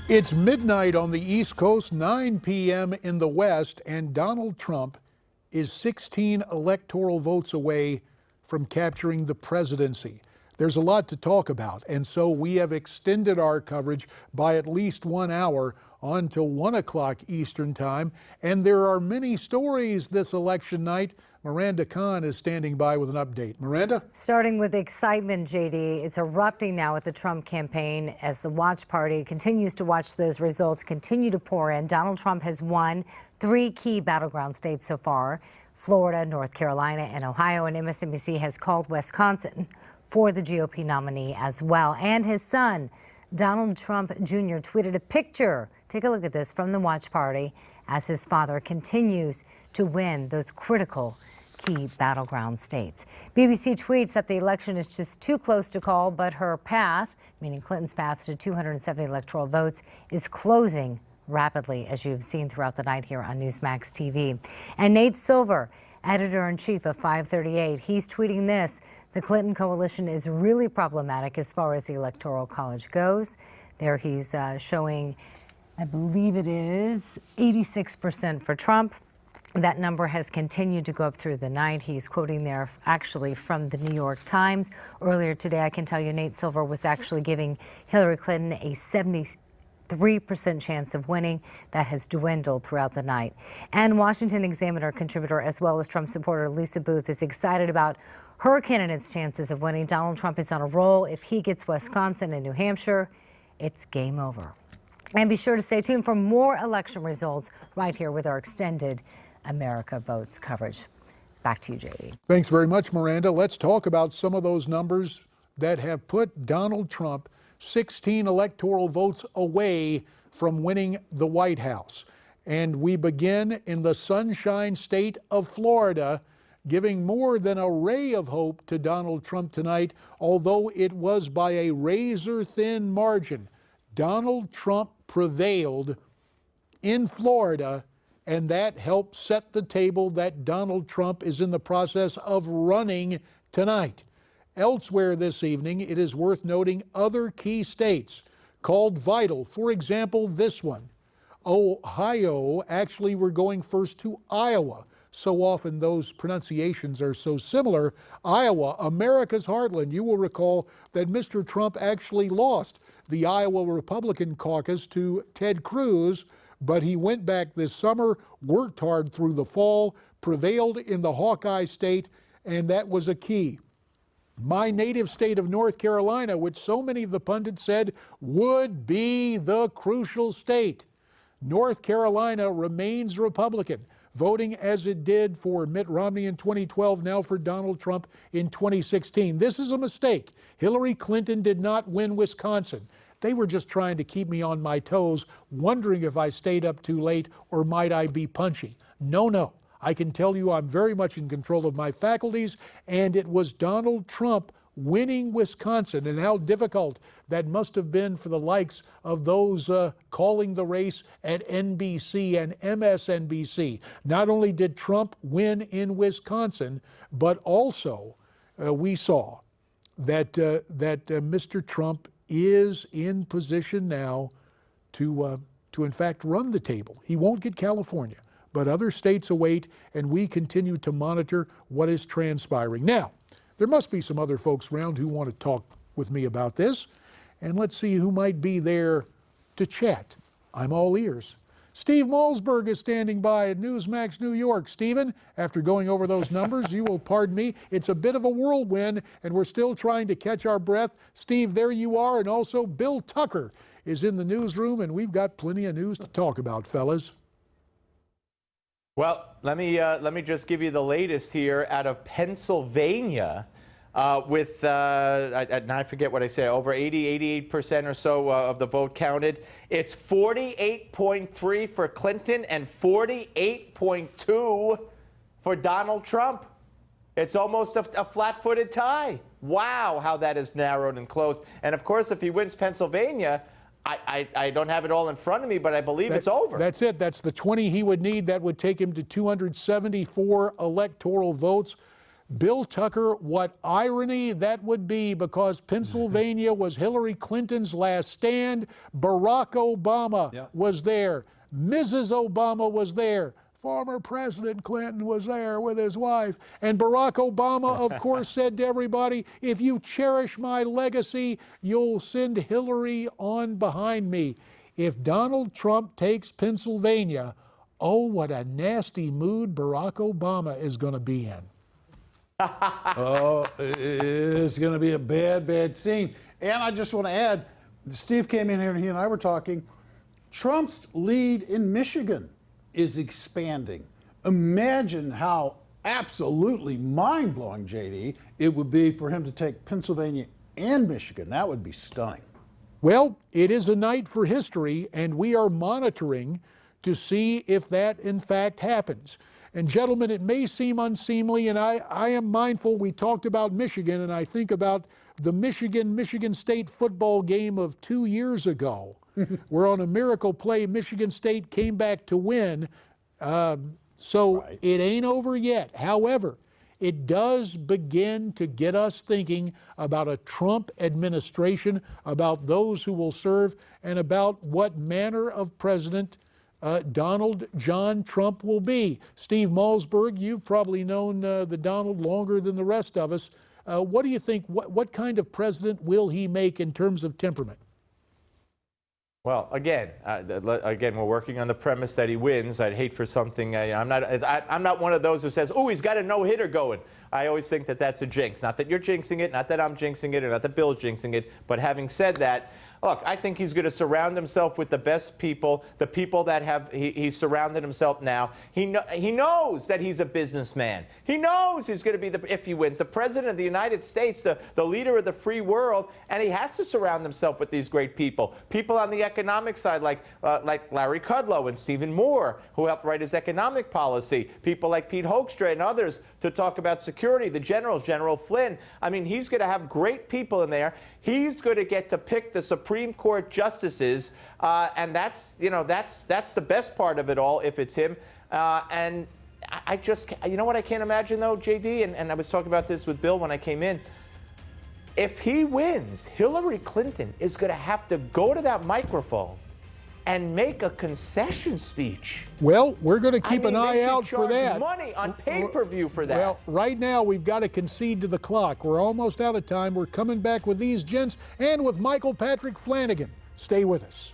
It's midnight on the East Coast, 9 p.m. in the West, and Donald Trump is 16 electoral votes away from capturing the presidency. There's a lot to talk about, and so we have extended our coverage by at least 1 hour on till 1 o'clock Eastern Time. And there are many stories this election night. Miranda Khan is standing by with an update. Miranda? Starting with excitement, JD, is erupting now at the Trump campaign as the watch party continues to watch those results continue to pour in. Donald Trump has won 3 key battleground states so far: Florida, North Carolina, and Ohio. And MSNBC has called Wisconsin for the GOP nominee as well. And his son, Donald Trump Jr., tweeted a picture. Take a look at this from the watch party as his father continues to win those critical key battleground states. BBC tweets that the election is just too close to call, but her path, meaning Clinton's path to 270 electoral votes, is closing rapidly, as you've seen throughout the night here on Newsmax TV. And Nate Silver, editor-in-chief of 538, he's tweeting this: the Clinton coalition is really problematic as far as the Electoral College goes. There he's showing, I believe it is 86% for Trump. That number has continued to go up through the night. He's quoting there actually from the New York Times. Earlier today, I can tell you, Nate Silver was actually giving Hillary Clinton a 73% chance of winning. That has dwindled throughout the night. And Washington Examiner contributor as well as Trump supporter Lisa Booth is excited about her candidate's chances of winning. Donald Trump is on a roll. If he gets Wisconsin and New Hampshire, it's game over. And be sure to stay tuned for more election results right here with our extended America Votes coverage. Back to you, JD. Thanks very much, Miranda. Let's talk about some of those numbers that have put Donald Trump 16 electoral votes away from winning the White House. And we begin in the Sunshine State of Florida, giving more than a ray of hope to Donald Trump tonight, although it was by a razor-thin margin. Donald Trump prevailed in Florida, and that helped set the table that Donald Trump is in the process of running tonight. Elsewhere this evening, it is worth noting other key states called vital. For example, this one, Ohio. Actually, we're going first to Iowa. So often those pronunciations are so similar. Iowa, America's heartland. You will recall that Mr. Trump actually lost the Iowa Republican caucus to Ted Cruz, but he went back this summer, worked hard through the fall, prevailed in the Hawkeye state, and that was a key. My native state of North Carolina, which so many of the pundits said would be the crucial state. North Carolina remains Republican, voting as it did for Mitt Romney in 2012, now for Donald Trump in 2016. This is a mistake. Hillary Clinton did not win Wisconsin. They were just trying to keep me on my toes, wondering if I stayed up too late or might I be punchy. No. I can tell you I'm very much in control of my faculties, and it was Donald Trump winning Wisconsin, and how difficult that must have been for the likes of those calling the race at NBC and MSNBC. Not only did Trump win in Wisconsin, but also we saw that Mr. Trump is in position now to in fact run the table. He won't get California, but other states await, and we continue to monitor what is transpiring. Now, there must be some other folks around who want to talk with me about this, and let's see who might be there to chat. I'm all ears. Steve Malzberg is standing by at Newsmax New York. Stephen, after going over those numbers, you will pardon me, it's a bit of a whirlwind, and we're still trying to catch our breath. Steve, there you are, and also Bill Tucker is in the newsroom, and we've got plenty of news to talk about, fellas. Well, let me just give you the latest here out of Pennsylvania. With, I forget what I said, over 88% or so of the vote counted. It's 48.3 for Clinton and 48.2 for Donald Trump. It's almost a flat-footed tie. Wow, how that is narrowed and close. And of course, if he wins Pennsylvania, I don't have it all in front of me, but I believe it's over. That's it. That's the 20 he would need. That would take him to 274 electoral votes. Bill Tucker, what irony that would be, because Pennsylvania was Hillary Clinton's last stand. Barack Obama was there. Mrs. Obama was there. Former President Clinton was there with his wife. And Barack Obama, of course, said to everybody, if you cherish my legacy, you'll send Hillary on behind me. If Donald Trump takes Pennsylvania, oh, what a nasty mood Barack Obama is going to be in. Oh, it's going to be a bad, bad scene. And I just want to add, Steve came in here and he and I were talking. Trump's lead in Michigan is expanding. Imagine how absolutely mind-blowing, JD, it would be for him to take Pennsylvania and Michigan. That would be stunning. Well, it is a night for history, and we are monitoring to see if that in fact happens. And gentlemen, it may seem unseemly, and I am mindful, we talked about Michigan, and I think about the Michigan State football game of 2 years ago, where on a miracle play, Michigan State came back to win. So it ain't over yet. However, it does begin to get us thinking about a Trump administration, about those who will serve, and about what manner of president Donald John Trump will be. Steve Malzberg, you've probably known the Donald longer than the rest of us. What do you think? What kind of president will he make in terms of temperament? Well, again, we're working on the premise that he wins. I'd hate for something. I'm not one of those who says, "Oh, he's got a no-hitter going." I always think that that's a jinx. Not that you're jinxing it, not that I'm jinxing it, or not that Bill's jinxing it. But having said that, look, I think he's going to surround himself with the best people, the people that he's surrounded himself now. He knows that he's a businessman. He knows he's going to be, if he wins, the president of the United States, the leader of the free world, and he has to surround himself with these great people. People on the economic side like Larry Kudlow and Stephen Moore, who helped write his economic policy. People like Pete Hoekstra and others to talk about security, the generals, General Flynn. I mean, he's going to have great people in there. He's going to get to pick the Supreme Court justices, and that's the best part of it all if it's him. And I just, you know what I can't imagine though, JD, and I was talking about this with Bill when I came in. If he wins, Hillary Clinton is going to have to go to that microphone and make a concession speech. Well, we're going to keep an eye out for that. Money on pay-per-view for that. Well, right now we've got to concede to the clock. We're almost out of time. We're coming back with these gents and with Michael Patrick Flanagan. Stay with us.